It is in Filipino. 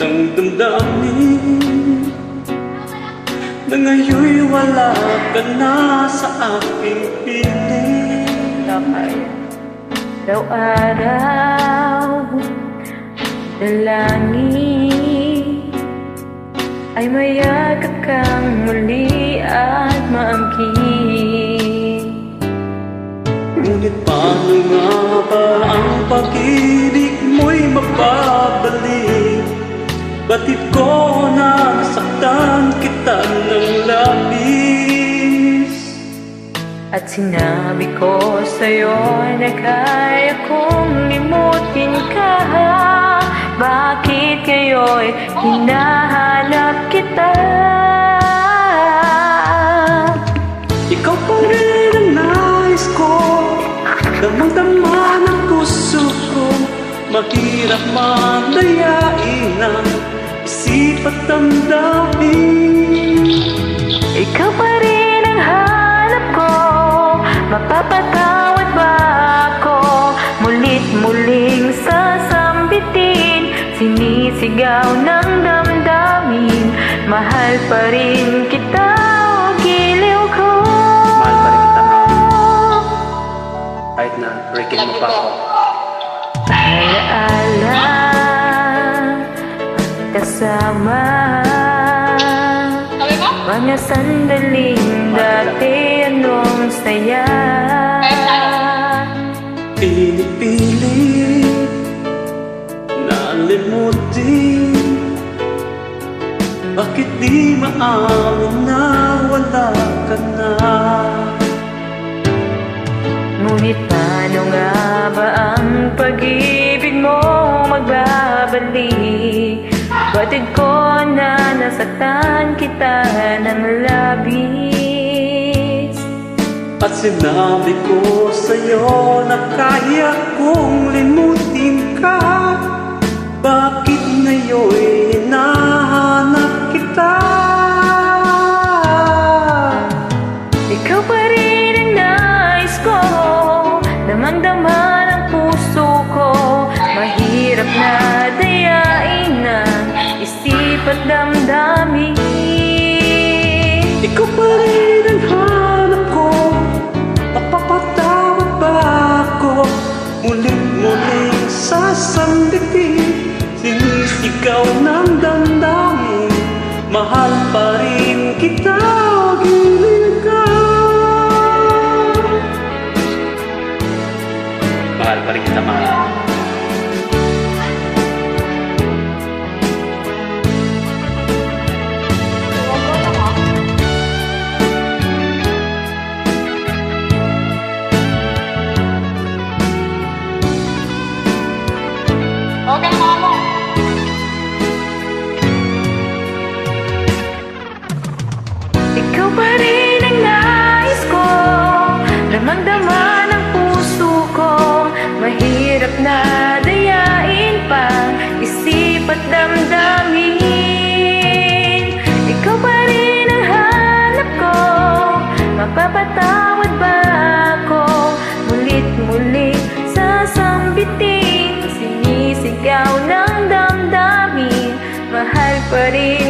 ng damdamin na ngayon'y wala ka na sa aking piling. Araw-araw dalangin ay mayagap kang muli at maangkin. Ngunit paano nga ba ang pag-ibig mo'y mababalik? Batid ko na nasaktan kita ng labis. At sinabi ko sa'yo na kaya kong limutin ka. Bakit kayo'y hinahanap kita? Ikaw pa rin ang nais ko, damang-dama ng puso ko. Mahirap mandayain ang isip at damdamin. Ikaw pa rin ang hanap ko, mapapatawad ba ako? Mulit-muling sasambitin, sinisigaw ng damdamin. Mahal pa rin kita, o giliw ko. Mahal pa rin kita, kahit na breaking mo pa ako. Alaala ang kasama, mga sandaling dati anong saya. Pinipilit na limutin, bakit di maamin na wala ka na? Ngunit paano nga ba ang pag-ibig mo magbabalik? Batid ko na nasaktan kita ng labis. At sinabi ko sa'yo na kaya kong limutin ka. Bakit ngayon'y hinahanap kita? Ikaw pa rin ang nais ko, damang-dama ng puso ko. Mahirap na dayain ang isip at damdamin. Ikaw pa rin ang hanap ko, mapapatawad ba ako? Mulit-muling sasambitin, sinisigaw ng damdamin. Mahal pa rin kita, giliw ka. Mahal pa rin kita, mahal. Okay na mo. Ikaw pa rin ang nais ko, damang-dama ng puso ko. Mahirap na dayain pa isip at damdamin. Ikaw pa rin ang hanap ko, mapapatawad ba ako? Mulit-muling sasambitin, sinisigaw ng damdamin. Mahal pa rin